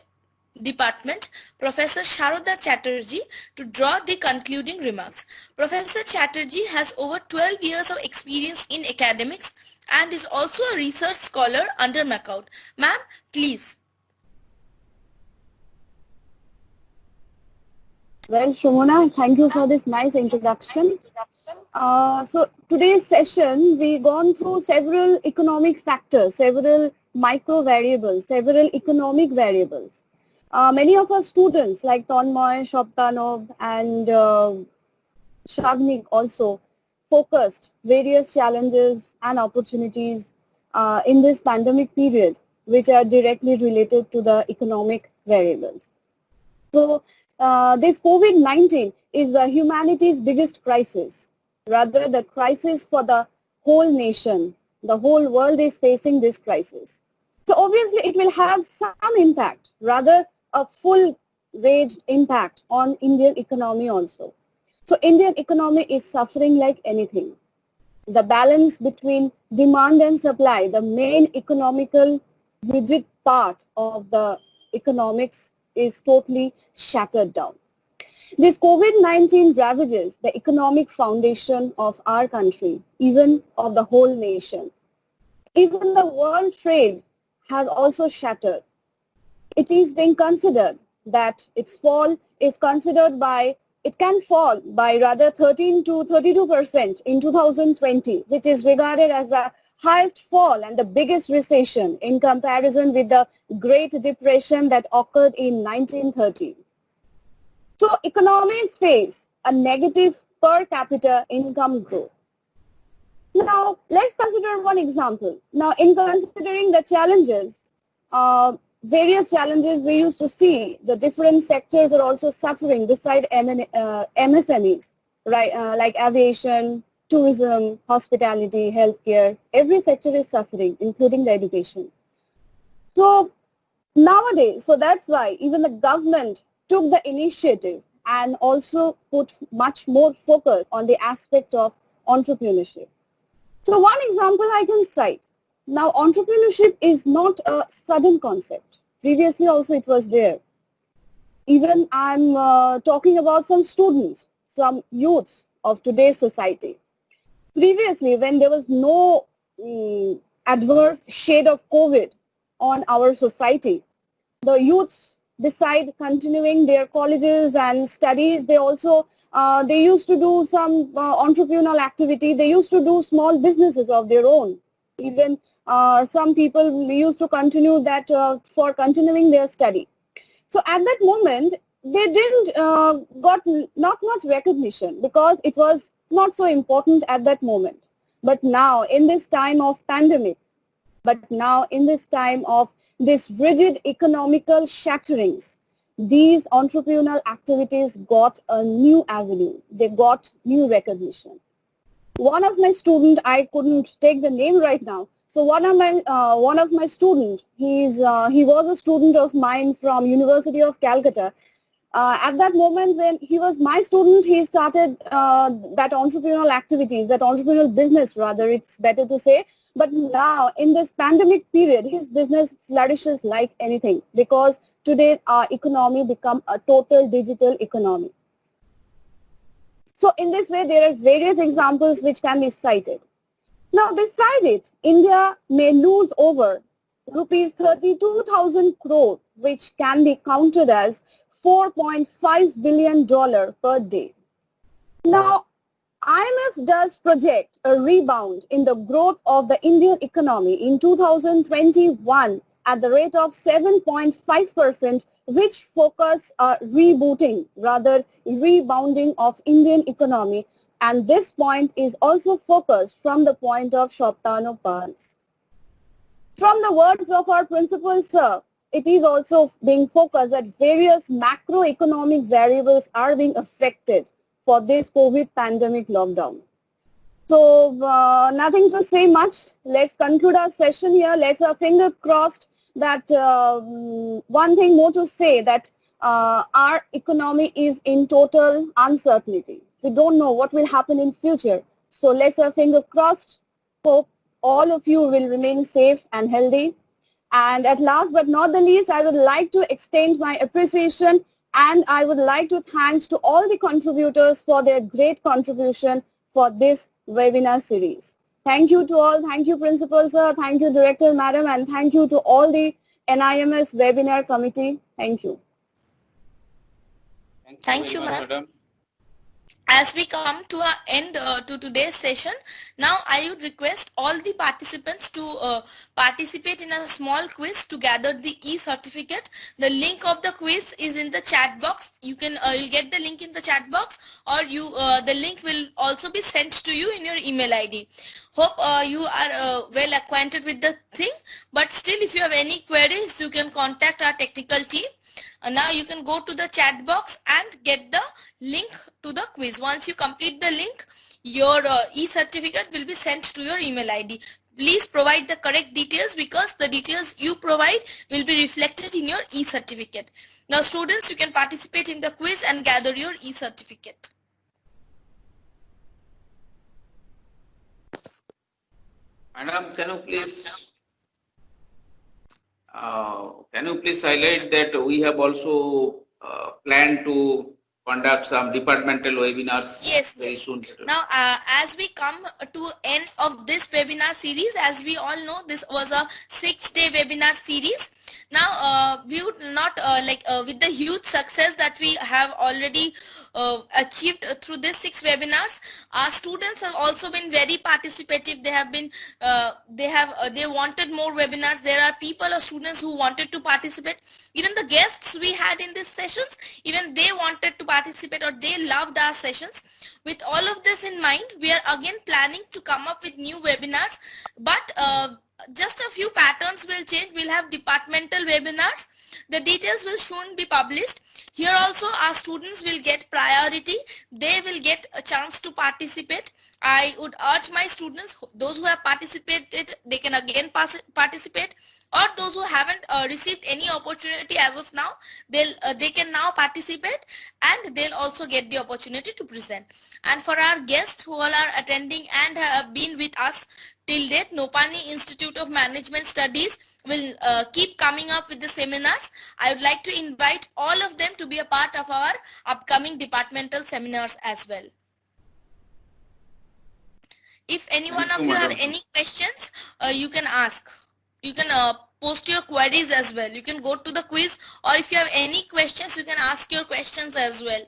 S1: department, Professor Sharoda Chatterjee, to draw the concluding remarks. Professor Chatterjee has over 12 years of experience in academics and is also a research scholar under MACAUT. Ma'am, please.
S7: Well, Shomona, thank you for this nice introduction. So today's session, we've gone through several economic factors, several micro variables, several economic variables. Many of our students like Tonmoy, Shoptanov and Shagnik also focused various challenges and opportunities in this pandemic period which are directly related to the economic variables. So this COVID-19 is the humanity's biggest crisis, rather the crisis for the whole nation. The whole world is facing this crisis. So obviously it will have some impact, rather a full-raged impact on Indian economy also. So Indian economy is suffering like anything. The balance between demand and supply, the main economical rigid part of the economics, is totally shattered down. This COVID-19 ravages the economic foundation of our country, even of the whole nation. Even the world trade has also shattered. It is being considered that its fall is considered by, it can fall by rather 13 to 32% in 2020, which is regarded as the highest fall and the biggest recession in comparison with the Great Depression that occurred in 1930. So economies face a negative per capita income growth. Now, let's consider one example. Now, in considering the challenges, various challenges we used to see, the different sectors are also suffering beside MSMEs, right? Like aviation, tourism, hospitality, healthcare, every sector is suffering, including the education. So nowadays, so that's why even the government took the initiative and also put much more focus on the aspect of entrepreneurship. So one example I can cite. Now, entrepreneurship is not a sudden concept. Previously also it was there. Even I'm talking about some students, some youths of today's society. Previously, when there was no adverse shade of COVID on our society, the youths, beside continuing their colleges and studies, they also they used to do some entrepreneurial activity. They used to do small businesses of their own. Even some people used to continue that for continuing their study. So at that moment, they didn't got not much recognition because it was not so important at that moment. But now, in this time of pandemic, But now in this time of this rigid economical shatterings, these entrepreneurial activities got a new avenue. They got new recognition. One of my students, I couldn't take the name right now. So one of my students, he was a student of mine from University of Calcutta. At that moment when he was my student, he started that entrepreneurial activities, that entrepreneurial business rather, it's better to say. But now in this pandemic period, his business flourishes like anything because today our economy become a total digital economy. So in this way, there are various examples which can be cited. Now, beside it, India may lose over rupees 32,000 crore, which can be counted as $4.5 billion per day. Now, IMF does project a rebound in the growth of the Indian economy in 2021 at the rate of 7.5%, which focus rebooting, rather rebounding of Indian economy. And this point is also focused from the point of Shoptano Parents. From the words of our principal, sir, it is also being focused that various macroeconomic variables are being affected for this COVID pandemic lockdown. So nothing to say much. Let's conclude our session here. Let's have fingers crossed that one thing more to say, that our economy is in total uncertainty. We don't know what will happen in future. So let's have fingers crossed. Hope all of you will remain safe and healthy. And at last but not the least, I would like to extend my appreciation and I would like to thank to all the contributors for their great contribution for this webinar series. Thank you to all. Thank you, Principal Sir. Thank you, Director Madam. And thank you to all the NIMS webinar committee. Thank you.
S1: Thank you, ma'am. As we come to our end to today's session, now I would request all the participants to participate in a small quiz to gather the e-certificate. The link of the quiz is in the chat box. You can you'll get the link in the chat box, or the link will also be sent to you in your email ID. Hope you are well acquainted with the thing, but still if you have any queries, you can contact our technical team. Now you can go to the chat box and get the link to the quiz. Once you complete the link, your e-certificate will be sent to your email ID. Please provide the correct details because the details you provide will be reflected in your e-certificate. Now students, you can participate in the quiz and gather your e-certificate.
S2: Madam, can you please highlight that we have also planned to conduct some departmental webinars very soon?
S1: Now, as we come to end of this webinar series, as we all know, this was a 6-day webinar series. Now, we would not with the huge success that we have already achieved through these 6 webinars, our students have also been very participative. They have been they wanted more webinars. There are people or students who wanted to participate. Even the guests we had in these sessions, even they wanted to participate or they loved our sessions. With all of this in mind, we are again planning to come up with new webinars, but just a few patterns will change. We'll have departmental webinars. The details will soon be published. Here also our students will get priority. They will get a chance to participate. I would urge my students, those who have participated, they can again participate, or those who haven't received any opportunity as of now, they can now participate and they'll also get the opportunity to present. And for our guests who all are attending and have been with us till date, Nopany Institute of Management Studies will keep coming up with the seminars. I would like to invite all of them to be a part of our upcoming departmental seminars as well. If any one of you have any questions, you can ask. You can post your queries as well. You can go to the quiz, or if you have any questions, you can ask your questions as well.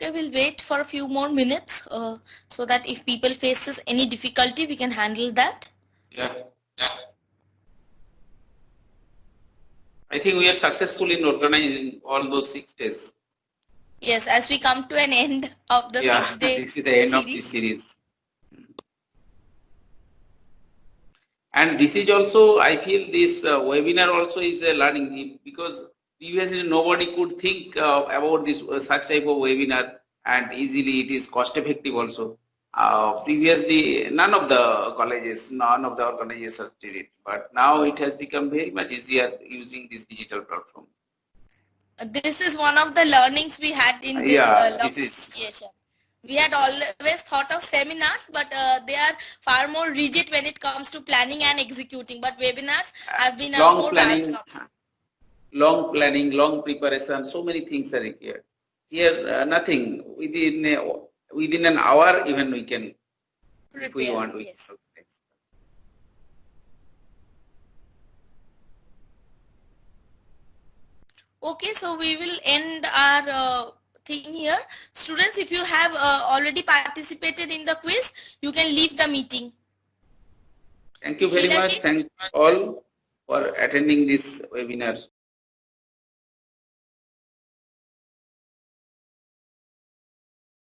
S1: Okay, we'll wait for a few more minutes so that if people faces any difficulty, we can handle that.
S2: Yeah. I think we are successful in organizing all those 6 days.
S1: Yes, as we come to an end of the 6-day
S2: this is the end of this series. And this is also, I feel this webinar also is a learning, because previously nobody could think about this such type of webinar, and easily it is cost effective also. Previously none of the colleges, none of the organizations did it, but now it has become very much easier using this digital platform.
S1: This is one of the learnings we had in this lockdown situation. We had always thought of seminars, but they are far more rigid when it comes to planning and executing. But webinars have been
S2: long
S1: more
S2: planning, long preparation. So many things are required. Here, nothing. Within an hour, even we can, prepare, if we want.
S1: Yes. Okay, so we will end our thing here. Students, if you have already participated in the quiz, you can leave the meeting.
S2: Thank you very much. Thanks all for attending this webinar.